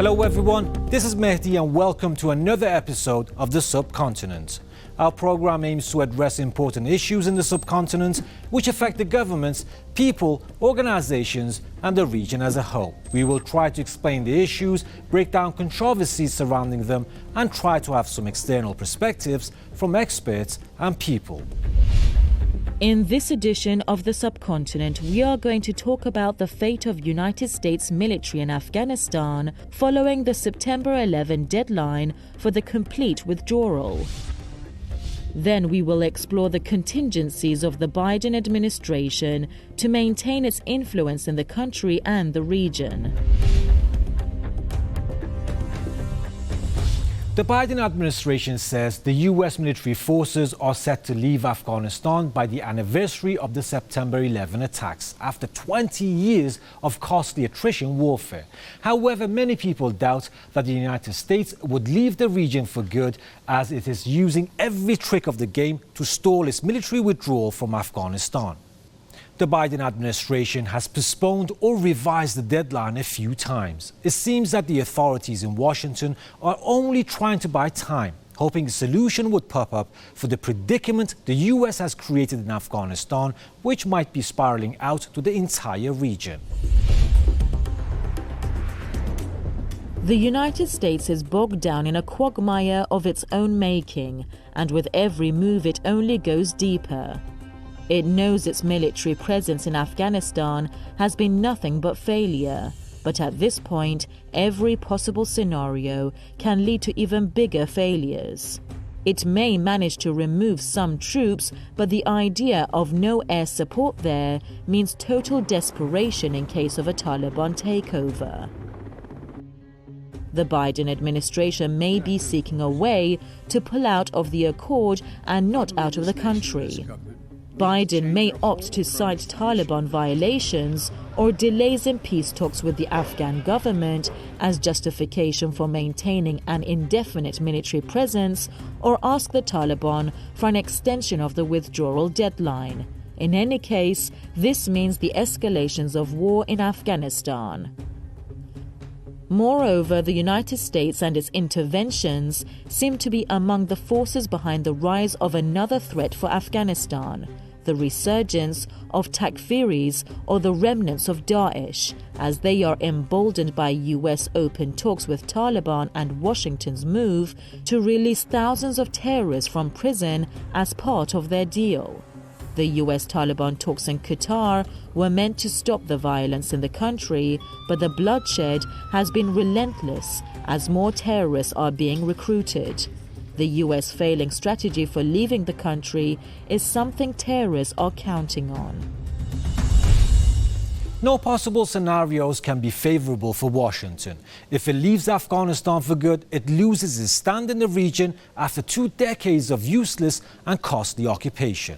Hello everyone, this is Mehdi and welcome to another episode of the Subcontinent. Our program aims to address important issues in the subcontinent which affect the governments, people, organizations and the region as a whole. We will try to explain the issues, break down controversies surrounding them and try to have some external perspectives from experts and people. In this edition of the Subcontinent, we are going to talk about the fate of United States military in Afghanistan following the September 11 deadline for the complete withdrawal. Then we will explore the contingencies of the Biden administration to maintain its influence in the country and the region. The Biden administration says the U.S. military forces are set to leave Afghanistan by the anniversary of the September 11 attacks, after 20 years of costly attrition warfare. However, many people doubt that the United States would leave the region for good, as it is using every trick of the game to stall its military withdrawal from Afghanistan. The Biden administration has postponed or revised the deadline a few times. It seems that the authorities in Washington are only trying to buy time, hoping a solution would pop up for the predicament the U.S. has created in Afghanistan, which might be spiraling out to the entire region. The United States is bogged down in a quagmire of its own making, and with every move it only goes deeper. It knows its military presence in Afghanistan has been nothing but failure, but at this point, every possible scenario can lead to even bigger failures. It may manage to remove some troops, but the idea of no air support there means total desperation in case of a Taliban takeover. The Biden administration may be seeking a way to pull out of the accord and not out of the country. Biden may opt to cite Taliban violations or delays in peace talks with the Afghan government as justification for maintaining an indefinite military presence, or ask the Taliban for an extension of the withdrawal deadline. In any case, this means the escalations of war in Afghanistan. Moreover, the United States and its interventions seem to be among the forces behind the rise of another threat for Afghanistan, the resurgence of Takfiris, or the remnants of Daesh, as they are emboldened by US open talks with Taliban and Washington's move to release thousands of terrorists from prison as part of their deal. The US-Taliban talks in Qatar were meant to stop the violence in the country, but the bloodshed has been relentless as more terrorists are being recruited. The US failing strategy for leaving the country is something terrorists are counting on. No possible scenarios can be favorable for Washington. If it leaves Afghanistan for good, it loses its stand in the region after 2 decades of useless and costly occupation.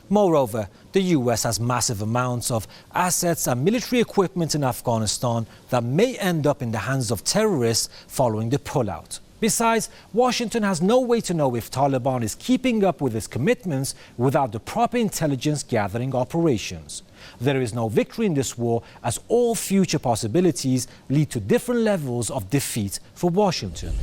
Moreover, the US has massive amounts of assets and military equipment in Afghanistan that may end up in the hands of terrorists following the pullout. Besides, Washington has no way to know if Taliban is keeping up with its commitments without the proper intelligence gathering operations. There is no victory in this war, as all future possibilities lead to different levels of defeat for Washington.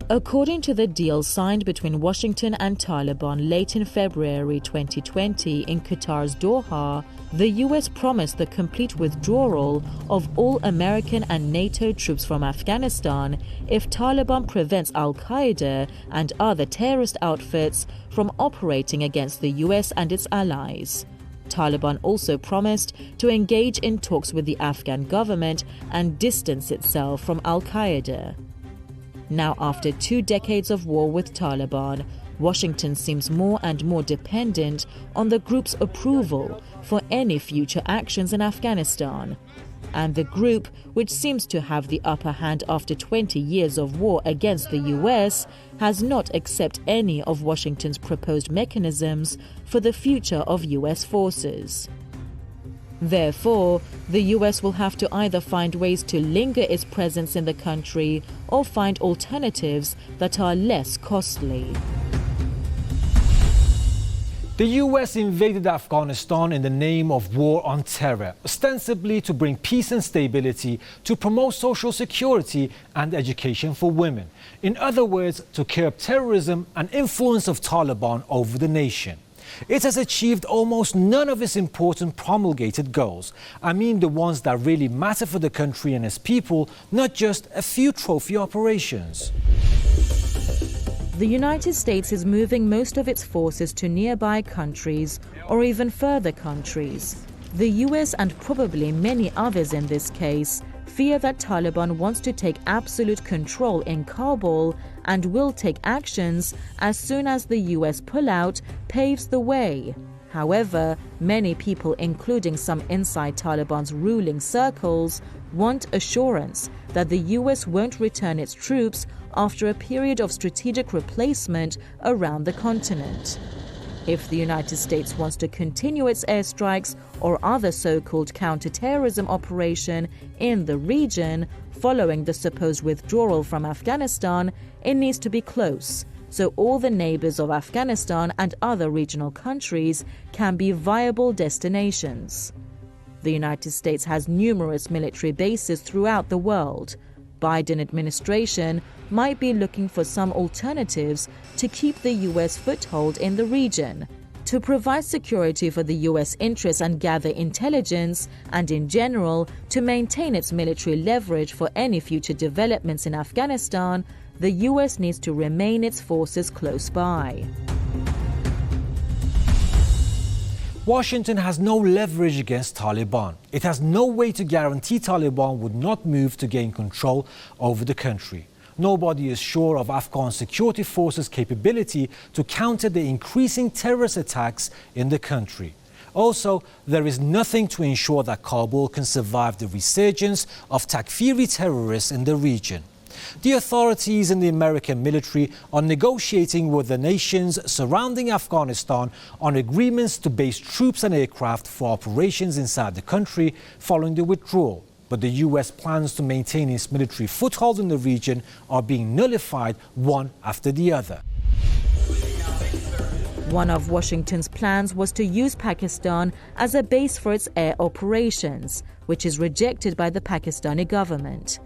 According to the deal signed between Washington and Taliban late in February 2020 in Qatar's Doha, the US promised the complete withdrawal of all American and NATO troops from Afghanistan if Taliban prevents Al-Qaeda and other terrorist outfits from operating against the US and its allies. Taliban also promised to engage in talks with the Afghan government and distance itself from Al-Qaeda. Now, after 2 decades of war with Taliban, Washington seems more and more dependent on the group's approval for any future actions in Afghanistan. And the group, which seems to have the upper hand after 20 years of war against the US, has not accepted any of Washington's proposed mechanisms for the future of US forces. Therefore, the US will have to either find ways to linger its presence in the country or find alternatives that are less costly. The US invaded Afghanistan in the name of war on terror, ostensibly to bring peace and stability, to promote social security and education for women. In other words, to curb terrorism and influence of Taliban over the nation. It has achieved almost none of its important promulgated goals. I mean the ones that really matter for the country and its people, not just a few trophy operations. The United States is moving most of its forces to nearby countries or even further countries. The US and probably many others in this case fear that Taliban wants to take absolute control in Kabul and will take actions as soon as the US pullout paves the way. However, many people, including some inside Taliban's ruling circles, want assurance that the US won't return its troops after a period of strategic replacement around the continent. If the United States wants to continue its airstrikes or other so-called counter-terrorism operation in the region following the supposed withdrawal from Afghanistan, it needs to be close, so all the neighbors of Afghanistan and other regional countries can be viable destinations. The United States has numerous military bases throughout the world. Biden administration might be looking for some alternatives to keep the US foothold in the region, to provide security for the US interests and gather intelligence, and in general, to maintain its military leverage for any future developments in Afghanistan. The US needs to remain its forces close by. Washington has no leverage against Taliban. It has no way to guarantee Taliban would not move to gain control over the country. Nobody is sure of Afghan security forces' capability to counter the increasing terrorist attacks in the country. Also, there is nothing to ensure that Kabul can survive the resurgence of Takfiri terrorists in the region. The authorities in the American military are negotiating with the nations surrounding Afghanistan on agreements to base troops and aircraft for operations inside the country following the withdrawal. But the US plans to maintain its military foothold in the region are being nullified one after the other. One of Washington's plans was to use Pakistan as a base for its air operations, which is rejected by the Pakistani government.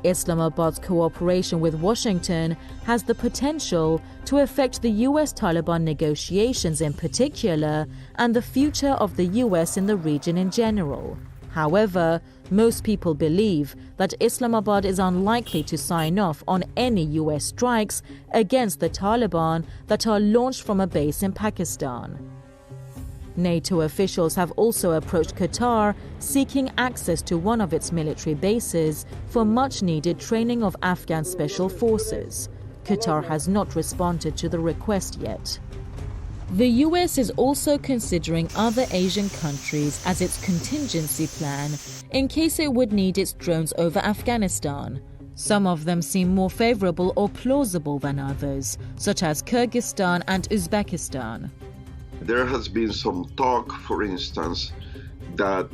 Islamabad's cooperation with Washington has the potential to affect the US-Taliban negotiations in particular and the future of the US in the region in general. However, most people believe that Islamabad is unlikely to sign off on any US strikes against the Taliban that are launched from a base in Pakistan. NATO officials have also approached Qatar seeking access to one of its military bases for much-needed training of Afghan special forces. Qatar has not responded to the request yet. The US is also considering other Asian countries as its contingency plan in case it would need its drones over Afghanistan. Some of them seem more favorable or plausible than others, such as Kyrgyzstan and Uzbekistan. There has been some talk, for instance, that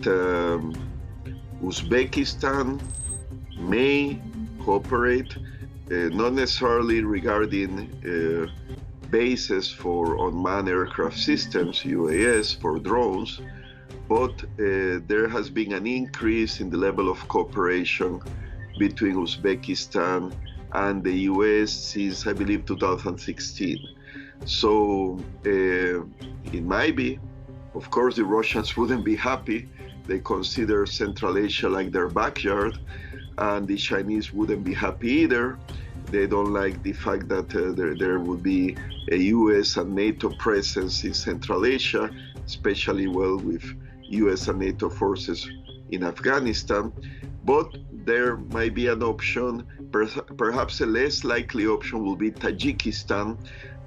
Uzbekistan may cooperate, not necessarily regarding bases for unmanned aircraft systems, UAS, for drones, but there has been an increase in the level of cooperation between Uzbekistan and the US since, I believe, 2016. So it might be. Of course, the Russians wouldn't be happy. They consider Central Asia like their backyard, and the Chinese wouldn't be happy either. They don't like the fact that there would be a US and NATO presence in Central Asia, especially with US and NATO forces in Afghanistan. But there might be an option, perhaps a less likely option will be Tajikistan,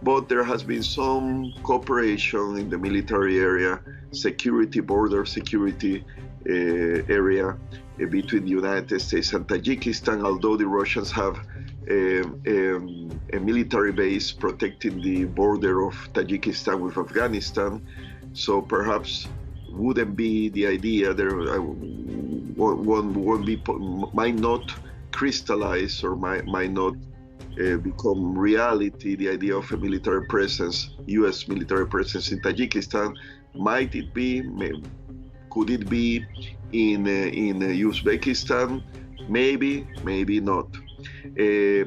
but there has been some cooperation in the military area, security, border security area between the United States and Tajikistan, although the Russians have a military base protecting the border of Tajikistan with Afghanistan. So perhaps wouldn't be the idea there, might not crystallize or might not become reality, the idea of a military presence, U.S. military presence in Tajikistan. Might it be? Could it be in Uzbekistan? Maybe, maybe not.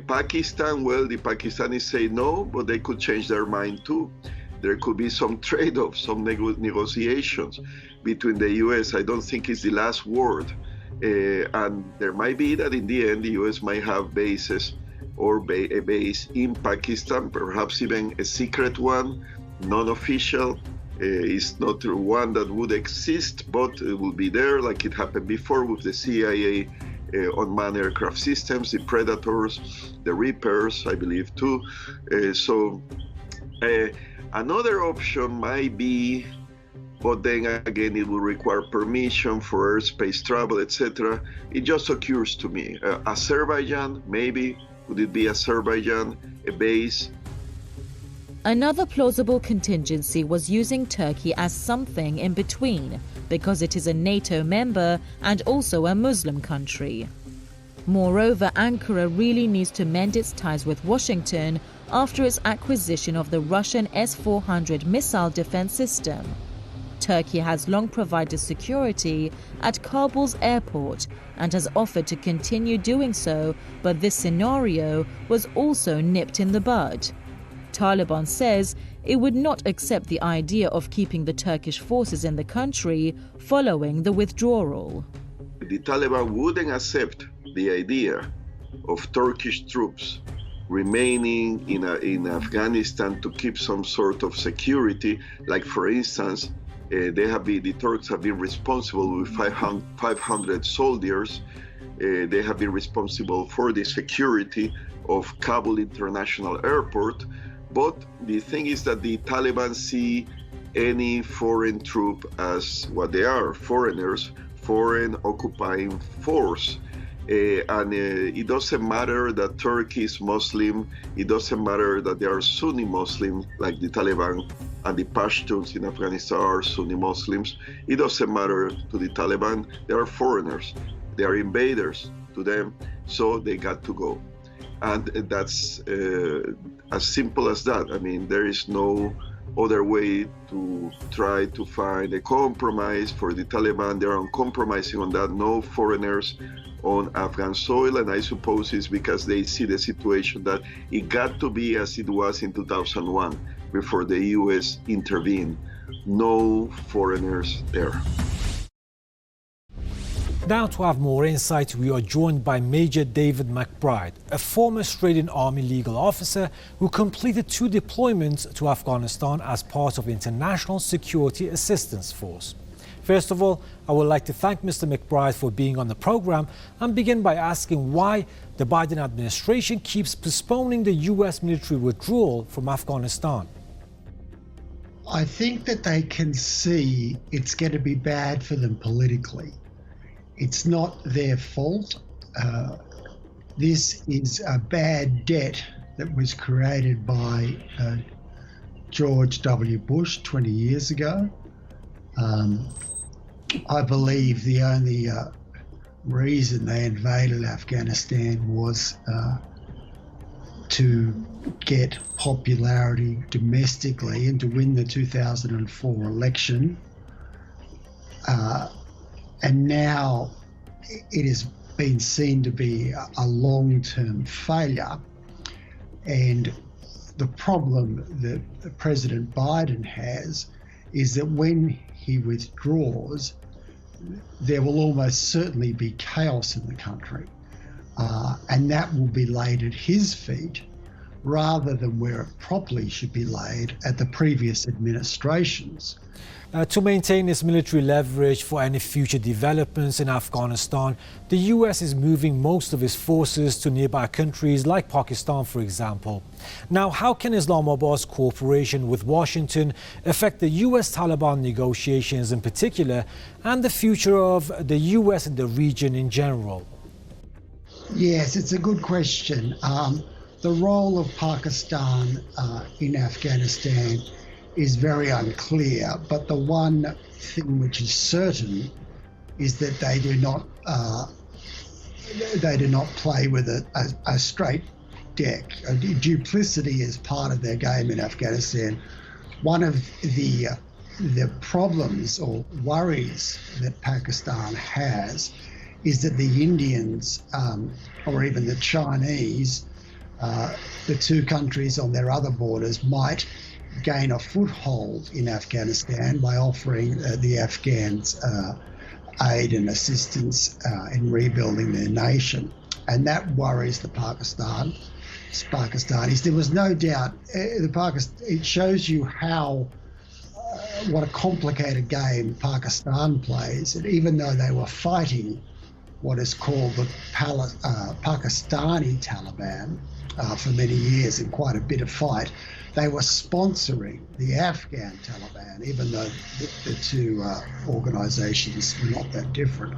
Pakistan, well, the Pakistanis say no, but they could change their mind too. There could be some trade-offs, some negotiations between the U.S. I don't think it's the last word. And there might be that in the end, the U.S. might have bases or a base in Pakistan, perhaps even a secret one, non-official. It's not one that would exist, but it will be there, like it happened before with the CIA unmanned aircraft systems, the Predators, the Reapers, I believe too. Another option might be, but then again, it will require permission for airspace travel, etc. It just occurs to me. Azerbaijan, maybe. Could it be Azerbaijan, a base? Another plausible contingency was using Turkey as something in between, because it is a NATO member and also a Muslim country. Moreover, Ankara really needs to mend its ties with Washington after its acquisition of the Russian S-400 missile defense system. Turkey has long provided security at Kabul's airport and has offered to continue doing so, but this scenario was also nipped in the bud. Taliban says it would not accept the idea of keeping the Turkish forces in the country following the withdrawal. The Taliban wouldn't accept the idea of Turkish troops remaining in Afghanistan to keep some sort of security. Like, for instance, the Turks have been responsible with 500 soldiers. They have been responsible for the security of Kabul International Airport. But the thing is that the Taliban see any foreign troop as what they are, foreigners, foreign occupying force. And it doesn't matter that Turkey is Muslim, it doesn't matter that they are Sunni Muslim, like the Taliban and the Pashtuns in Afghanistan are Sunni Muslims. It doesn't matter to the Taliban, they are foreigners, they are invaders to them, so they got to go. And that's as simple as that. I mean, there is no other way to try to find a compromise for the Taliban. They're uncompromising on that. No foreigners on Afghan soil, and I suppose it's because they see the situation that it got to be as it was in 2001 before the US intervened. No foreigners there. Now to have more insight, we are joined by Major David McBride, a former Australian Army legal officer who completed 2 deployments to Afghanistan as part of International Security Assistance Force. First of all, I would like to thank Mr. McBride for being on the program and begin by asking why the Biden administration keeps postponing the U.S. military withdrawal from Afghanistan. I think that they can see it's going to be bad for them politically. It's not their fault. This is a bad debt that was created by George W. Bush 20 years ago. I believe the only reason they invaded Afghanistan was to get popularity domestically and to win the 2004 election. And now it has been seen to be a long-term failure. And the problem that President Biden has is that when he withdraws, there will almost certainly be chaos in the country. And that will be laid at his feet rather than where it properly should be laid at the previous administrations. To maintain its military leverage for any future developments in Afghanistan, the U.S. is moving most of its forces to nearby countries like Pakistan, for example. Now, how can Islamabad's cooperation with Washington affect the U.S.-Taliban negotiations in particular and the future of the U.S. in the region in general? Yes, it's a good question. The role of Pakistan in Afghanistan is very unclear, but the one thing which is certain is that they do not play with a straight deck. Duplicity is part of their game in Afghanistan. One of the problems or worries that Pakistan has is that the Indians or even the Chinese, the two countries on their other borders, might gain a foothold in Afghanistan by offering the Afghans aid and assistance in rebuilding their nation. And that worries the Pakistanis. There was no doubt, it shows you how what a complicated game Pakistan plays. And even though they were fighting what is called the Pakistani Taliban for many years in quite a bit of fight, they were sponsoring the Afghan Taliban, even though the two organizations were not that different,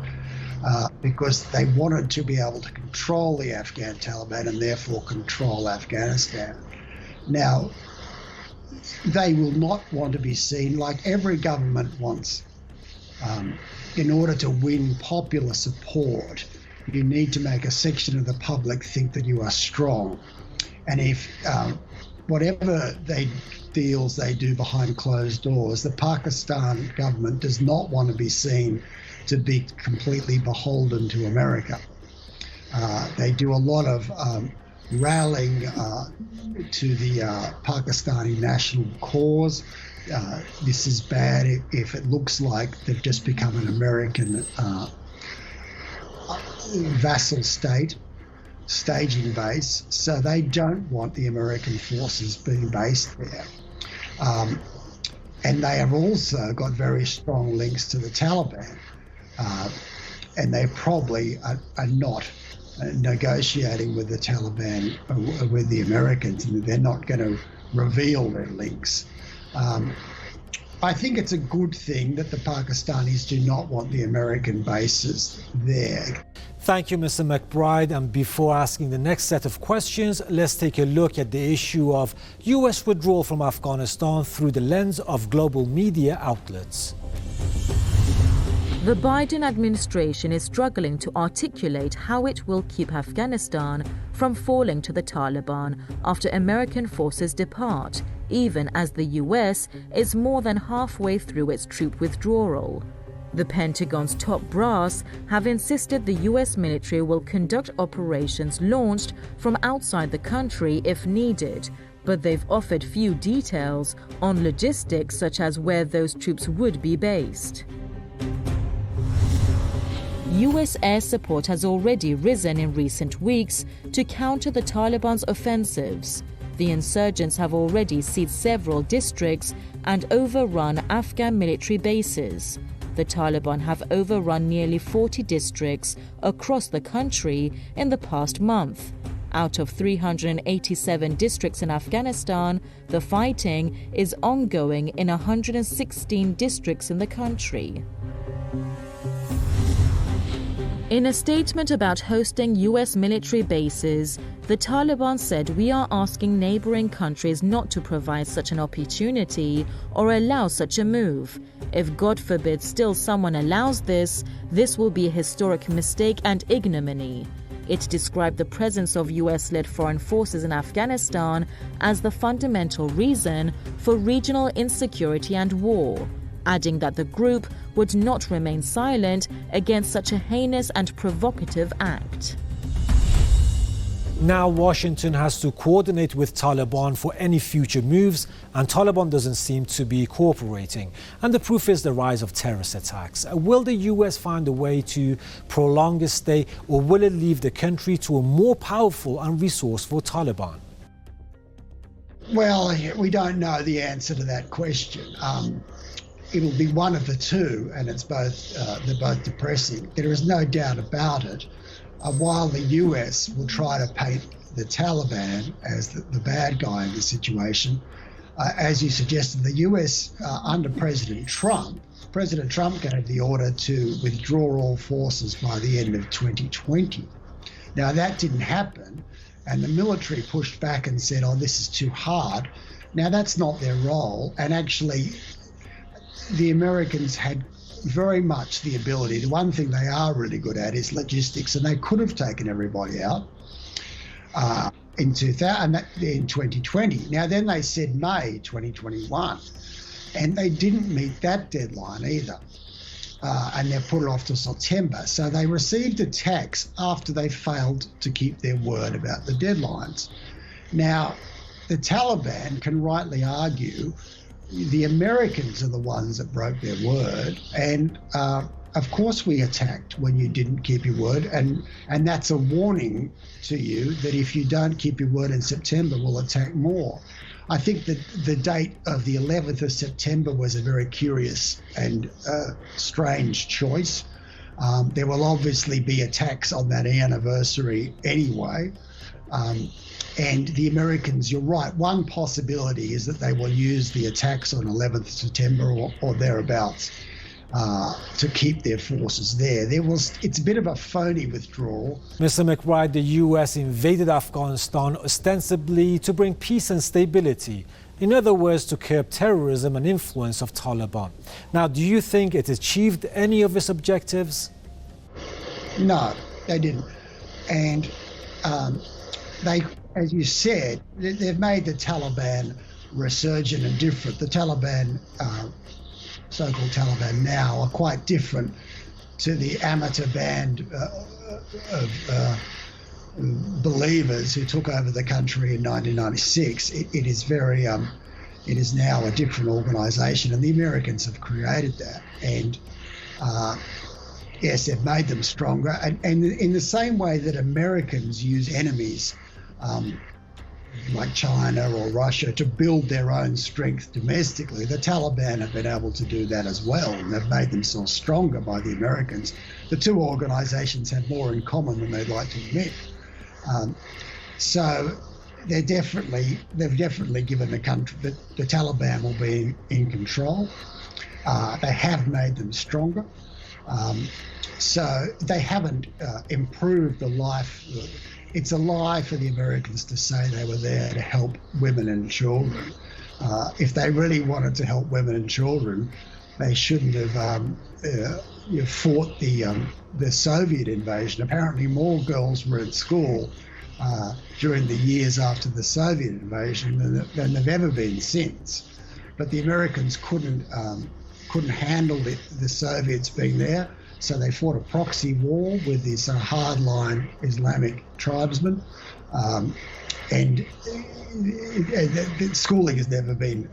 because they wanted to be able to control the Afghan Taliban and therefore control Afghanistan. Now, they will not want to be seen, like every government wants, in order to win popular support, you need to make a section of the public think that you are strong. And if whatever deals they do behind closed doors, the Pakistan government does not want to be seen to be completely beholden to America. They do a lot of rallying to the Pakistani national cause. This is bad if it looks like they've just become an American vassal state, staging base, so they don't want the American forces being based there. And they have also got very strong links to the Taliban, and they probably are not negotiating with the Taliban, with the Americans, and they're not going to reveal their links. I think it's a good thing that the Pakistanis do not want the American bases there. Thank you, Mr. McBride. And before asking the next set of questions, let's take a look at the issue of U.S. withdrawal from Afghanistan through the lens of global media outlets. The Biden administration is struggling to articulate how it will keep Afghanistan from falling to the Taliban after American forces depart, even as the U.S. is more than halfway through its troop withdrawal. The Pentagon's top brass have insisted the U.S. military will conduct operations launched from outside the country if needed, but they've offered few details on logistics such as where those troops would be based. U.S. air support has already risen in recent weeks to counter the Taliban's offensives. The insurgents have already seized several districts and overrun Afghan military bases. The Taliban have overrun nearly 40 districts across the country in the past month. Out of 387 districts in Afghanistan, the fighting is ongoing in 116 districts in the country. In a statement about hosting U.S. military bases, the Taliban said, "We are asking neighboring countries not to provide such an opportunity or allow such a move. If, God forbid, still someone allows this, this will be a historic mistake and ignominy." It described the presence of U.S.-led foreign forces in Afghanistan as the fundamental reason for regional insecurity and war, adding that the group would not remain silent against such a heinous and provocative act. Now Washington has to coordinate with Taliban for any future moves, and Taliban doesn't seem to be cooperating. And the proof is the rise of terrorist attacks. Will the US find a way to prolong its stay, or will it leave the country to a more powerful and resourceful Taliban? Well, we don't know the answer to that question. It'll be one of the two, and it's both. They're both depressing. There is no doubt about it. While the US will try to paint the Taliban as the bad guy in the situation, as you suggested, the US under President Trump gave the order to withdraw all forces by the end of 2020. Now that didn't happen, and the military pushed back and said, "Oh, this is too hard." Now that's not their role, and actually, the Americans had very much the ability. The one thing they are really good at is logistics, and they could have taken everybody out in 2020. Now, then they said May 2021, and they didn't meet that deadline either. And they put it off to September. So they received attacks after they failed to keep their word about the deadlines. Now, the Taliban can rightly argue the Americans are the ones that broke their word. And of course we attacked when you didn't keep your word. And that's a warning to you that if you don't keep your word in September, we'll attack more. I think that the date of the 11th of September was a very curious and strange choice. There will obviously be attacks on that anniversary anyway. And the Americans, you're right, one possibility is that they will use the attacks on 11th September or thereabouts to keep their forces there. It's a bit of a phony withdrawal. Mr. McBride, the U.S. invaded Afghanistan ostensibly to bring peace and stability. In other words, to curb terrorism and influence of Taliban. Now, do you think it achieved any of its objectives? No, they didn't. And they, as you said, they've made the Taliban resurgent and different. The Taliban, so-called Taliban now, are quite different to the amateur band of believers who took over the country in 1996. It is now a different organisation, and the Americans have created that. And yes, they've made them stronger. And in the same way that Americans use enemies like China or Russia to build their own strength domestically, the Taliban have been able to do that as well, and they've made themselves stronger by the Americans. The two organisations have more in common than they'd like to admit. So they've definitely given the country that the Taliban will be in control. They have made them stronger. So they haven't improved the life. It's a lie for the Americans to say they were there to help women and children. If they really wanted to help women and children, they shouldn't have fought the Soviet invasion. Apparently more girls were at school during the years after the Soviet invasion than they've ever been since. But the Americans couldn't handle the Soviets being there. So they fought a proxy war with this hardline Islamic tribesmen, and schooling has never been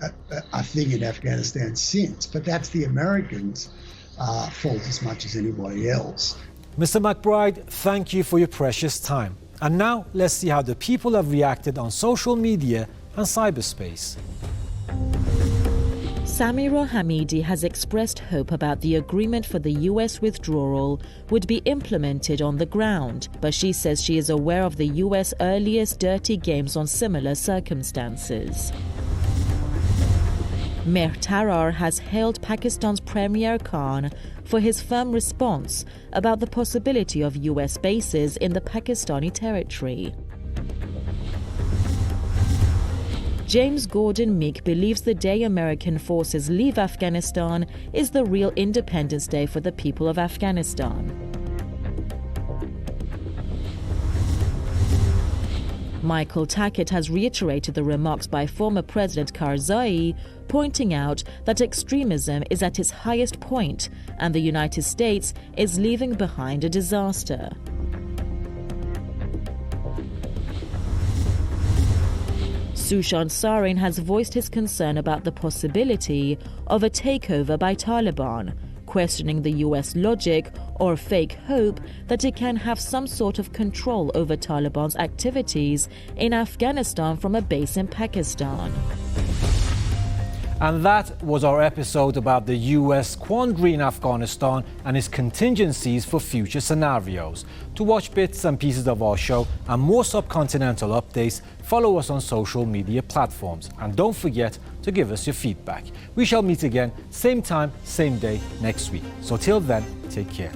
a thing in Afghanistan since. But that's the Americans' fault as much as anybody else. Mr. McBride, thank you for your precious time. And now let's see how the people have reacted on social media and cyberspace. Samira Hamidi has expressed hope about the agreement for the US withdrawal would be implemented on the ground, but she says she is aware of the US earliest dirty games on similar circumstances. Mehr Tarar has hailed Pakistan's Premier Khan for his firm response about the possibility of US bases in the Pakistani territory. James Gordon Meek believes the day American forces leave Afghanistan is the real Independence Day for the people of Afghanistan. Michael Tackett has reiterated the remarks by former President Karzai, pointing out that extremism is at its highest point and the United States is leaving behind a disaster. Sushant Sarin has voiced his concern about the possibility of a takeover by Taliban, questioning the US logic or fake hope that it can have some sort of control over Taliban's activities in Afghanistan from a base in Pakistan. And that was our episode about the US quandary in Afghanistan and its contingencies for future scenarios. To watch bits and pieces of our show and more subcontinental updates, follow us on social media platforms. And don't forget to give us your feedback. We shall meet again, same time, same day next week. So till then, take care.